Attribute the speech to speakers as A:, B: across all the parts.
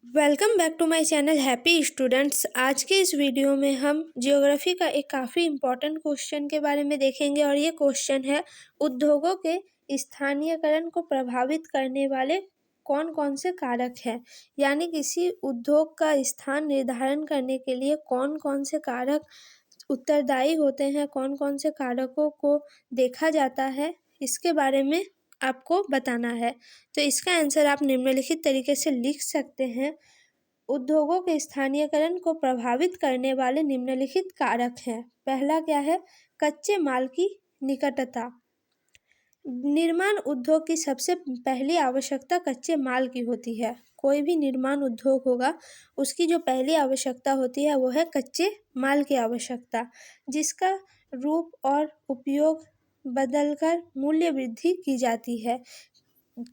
A: Welcome back to my channel happy students. आज के इस वीडियो में हम ज्योग्राफी का एक काफ़ी इम्पोर्टेंट क्वेश्चन के बारे में देखेंगे और ये क्वेश्चन है उद्योगों के स्थानीयकरण को प्रभावित करने वाले कौन कौन से कारक हैं। यानी किसी उद्योग का स्थान निर्धारण करने के लिए कौन कौन से कारक उत्तरदायी होते हैं, कौन कौन से कारकों को देखा जाता है, इसके बारे में आपको बताना है। तो इसका आंसर आप निम्नलिखित तरीके से लिख सकते हैं। उद्योगों के स्थानीयकरण को प्रभावित करने वाले निम्नलिखित कारक हैं। पहला क्या है? कच्चे माल की निकटता। निर्माण उद्योग की सबसे पहली आवश्यकता कच्चे माल की होती है। कोई भी निर्माण उद्योग होगा, उसकी जो पहली आवश्यकता होती है वो है कच्चे माल की आवश्यकता, जिसका रूप और उपयोग बदलकर मूल्य वृद्धि की जाती है।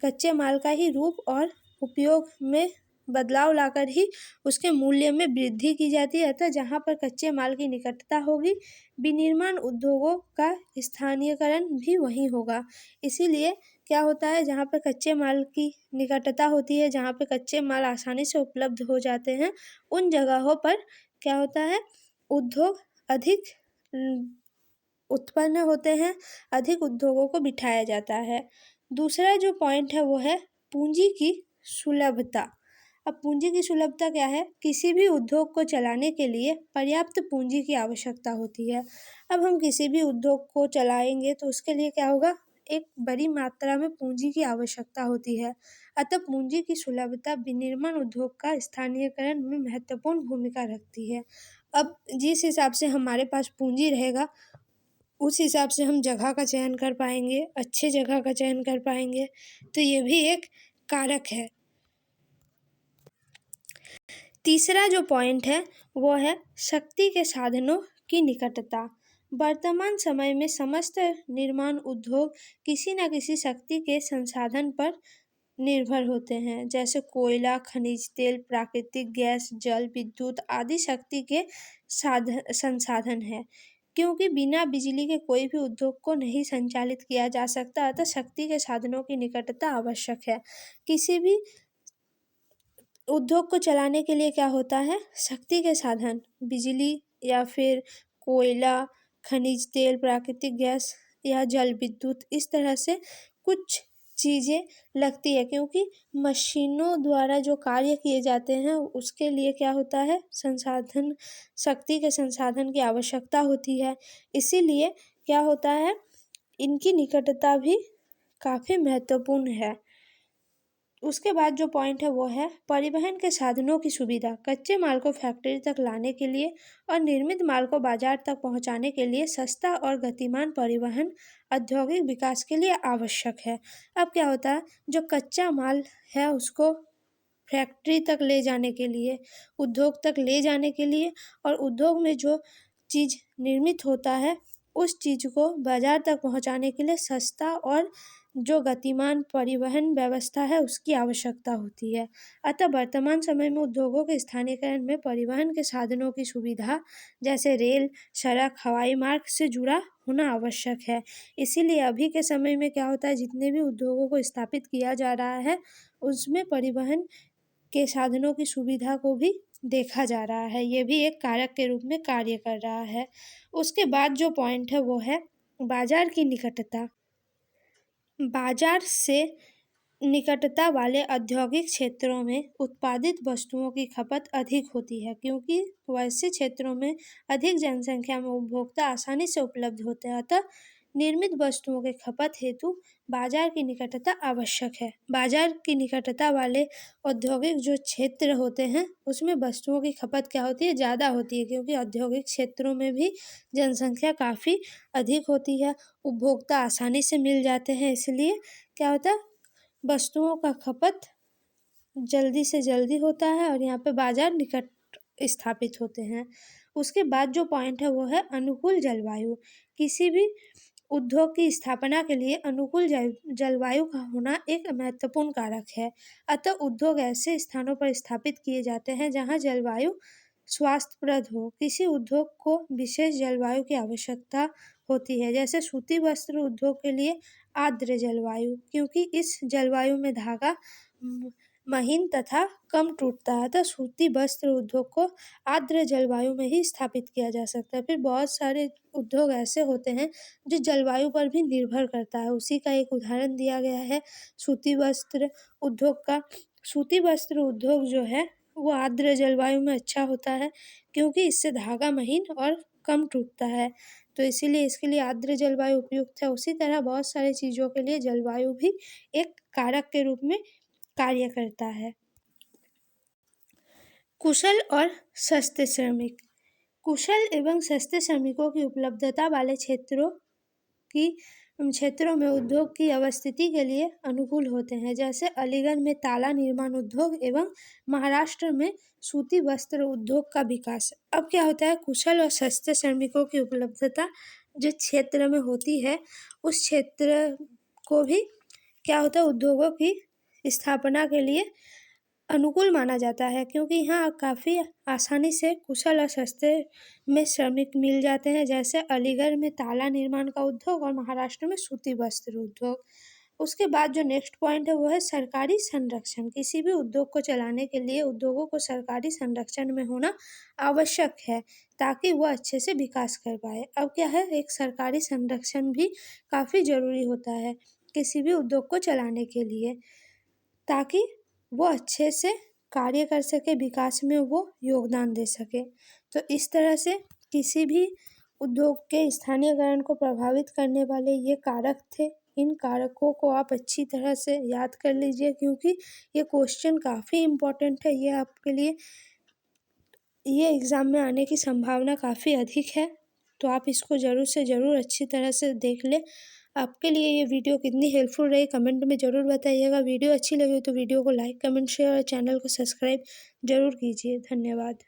A: कच्चे माल का ही रूप और उपयोग में बदलाव लाकर ही उसके मूल्य में वृद्धि की जाती है। अतः जहाँ पर कच्चे माल की निकटता होगी, विनिर्माण उद्योगों का स्थानीयकरण भी वहीं होगा। इसीलिए क्या होता है, जहाँ पर कच्चे माल की निकटता होती है, जहाँ पे कच्चे माल आसानी से उपलब्ध हो जाते हैं, उन जगहों पर क्या होता है, उद्योग अधिक उत्पन्न होते हैं, अधिक उद्योगों को बिठाया जाता है। दूसरा जो पॉइंट है वो है पूंजी की सुलभता। अब पूंजी की सुलभता क्या है? किसी भी उद्योग को चलाने के लिए पर्याप्त पूंजी की आवश्यकता होती है। अब हम किसी भी उद्योग को चलाएंगे तो उसके लिए क्या होगा? एक बड़ी मात्रा में पूंजी की आवश्यकता होती है। अतः पूंजी की सुलभता विनिर्माण उद्योग का स्थानीयकरण में महत्वपूर्ण भूमिका रखती है। अब जिस हिसाब से हमारे पास पूंजी रहेगा, उस हिसाब से हम जगह का चयन कर पाएंगे, अच्छे जगह का चयन कर पाएंगे। तो ये भी एक कारक है। तीसरा जो पॉइंट है वो है शक्ति के साधनों की निकटता। वर्तमान समय में समस्त निर्माण उद्योग किसी न किसी शक्ति के संसाधन पर निर्भर होते हैं, जैसे कोयला, खनिज तेल, प्राकृतिक गैस, जल, विद्युत आदि शक्ति के संसाधन हैं। क्योंकि बिना बिजली के कोई भी उद्योग को नहीं संचालित किया जा सकता, अतः शक्ति के साधनों की निकटता आवश्यक है। किसी भी उद्योग को चलाने के लिए क्या होता है? शक्ति के साधन, बिजली या फिर कोयला, खनिज तेल, प्राकृतिक गैस या जल विद्युत, इस तरह से कुछ चीज़ें लगती है। क्योंकि मशीनों द्वारा जो कार्य किए जाते हैं उसके लिए क्या होता है? संसाधन, शक्ति के संसाधन की आवश्यकता होती है। इसीलिए क्या होता है, इनकी निकटता भी काफ़ी महत्वपूर्ण है। उसके बाद जो पॉइंट है वो है परिवहन के साधनों की सुविधा। कच्चे माल को फैक्ट्री तक लाने के लिए और निर्मित माल को बाजार तक पहुंचाने के लिए सस्ता और गतिमान परिवहन औद्योगिक विकास के लिए आवश्यक है। अब क्या होता है, जो कच्चा माल है उसको फैक्ट्री तक ले जाने के लिए, उद्योग तक ले जाने के लिए, और उद्योग में जो चीज़ निर्मित होता है उस चीज़ को बाजार तक पहुंचाने के लिए सस्ता और जो गतिमान परिवहन व्यवस्था है उसकी आवश्यकता होती है। अतः वर्तमान समय में उद्योगों के स्थानीयकरण में परिवहन के साधनों की सुविधा जैसे रेल, सड़क, हवाई मार्ग से जुड़ा होना आवश्यक है। इसीलिए अभी के समय में क्या होता है, जितने भी उद्योगों को स्थापित किया जा रहा है उसमें परिवहन के साधनों की सुविधा को भी देखा जा रहा है। ये भी एक कारक के रूप में कार्य कर रहा है। उसके बाद जो पॉइंट है वो है बाजार की निकटता। बाजार से निकटता वाले औद्योगिक क्षेत्रों में उत्पादित वस्तुओं की खपत अधिक होती है, क्योंकि वैसे क्षेत्रों में अधिक जनसंख्या में उपभोक्ता आसानी से उपलब्ध होते हैं। अतः निर्मित वस्तुओं के खपत हेतु बाजार की निकटता आवश्यक है। बाजार की निकटता वाले औद्योगिक जो क्षेत्र होते हैं उसमें वस्तुओं की खपत क्या होती है? ज़्यादा होती है, क्योंकि औद्योगिक क्षेत्रों में भी जनसंख्या काफ़ी अधिक होती है, उपभोक्ता आसानी से मिल जाते हैं। इसलिए क्या होता है, वस्तुओं का खपत जल्दी से जल्दी होता है और यहाँ पे बाजार निकट स्थापित होते हैं। उसके बाद जो पॉइंट है वो है अनुकूल जलवायु। किसी भी उद्योग की स्थापना के लिए अनुकूल जलवायु का होना एक महत्वपूर्ण कारक है। अतः उद्योग ऐसे स्थानों पर स्थापित किए जाते हैं जहाँ जलवायु स्वास्थ्यप्रद हो। किसी उद्योग को विशेष जलवायु की आवश्यकता होती है, जैसे सूती वस्त्र उद्योग के लिए आर्द्र जलवायु, क्योंकि इस जलवायु में धागा महीन तथा कम टूटता है, अतः सूती वस्त्र उद्योग को आर्द्र जलवायु में ही स्थापित किया जा सकता है। फिर बहुत सारे उद्योग ऐसे होते हैं जो जलवायु पर भी निर्भर करता है, उसी का एक उदाहरण दिया गया है सूती वस्त्र उद्योग का। सूती वस्त्र उद्योग जो है वो आर्द्र जलवायु में अच्छा होता है, क्योंकि इससे धागा महीन और कम टूटता है, तो इसीलिए इसके लिए आर्द्र जलवायु उपयुक्त है। उसी तरह बहुत सारी चीज़ों के लिए जलवायु भी एक कारक के रूप में कार्य करता है। कुशल और सस्ते श्रमिक। कुशल एवं सस्ते श्रमिकों की उपलब्धता वाले क्षेत्रों में उद्योग की अवस्थिति के लिए अनुकूल होते हैं, जैसे अलीगढ़ में ताला निर्माण उद्योग एवं महाराष्ट्र में सूती वस्त्र उद्योग का विकास। अब क्या होता है, कुशल और सस्ते श्रमिकों की उपलब्धता जिस क्षेत्र में होती है उस क्षेत्र को भी क्या होता है, उद्योगों की स्थापना के लिए अनुकूल माना जाता है, क्योंकि यहाँ काफ़ी आसानी से कुशल और सस्ते में श्रमिक मिल जाते हैं, जैसे अलीगढ़ में ताला निर्माण का उद्योग और महाराष्ट्र में सूती वस्त्र उद्योग। उसके बाद जो नेक्स्ट पॉइंट है वो है सरकारी संरक्षण। किसी भी उद्योग को चलाने के लिए उद्योगों को सरकारी संरक्षण में होना आवश्यक है, ताकि वह अच्छे से विकास कर पाए। अब क्या है, एक सरकारी संरक्षण भी काफ़ी ज़रूरी होता है किसी भी उद्योग को चलाने के लिए, ताकि वो अच्छे से कार्य कर सके, विकास में वो योगदान दे सके। तो इस तरह से किसी भी उद्योग के स्थानीयकरण को प्रभावित करने वाले ये कारक थे। इन कारकों को आप अच्छी तरह से याद कर लीजिए, क्योंकि ये क्वेश्चन काफ़ी इम्पोर्टेंट है, ये आपके लिए ये एग्ज़ाम में आने की संभावना काफ़ी अधिक है, तो आप इसको ज़रूर से ज़रूर अच्छी तरह से देख लें। आपके लिए ये वीडियो कितनी हेल्पफुल रही कमेंट में ज़रूर बताइएगा। वीडियो अच्छी लगी तो वीडियो को लाइक, कमेंट, शेयर और चैनल को सब्सक्राइब ज़रूर कीजिए। धन्यवाद।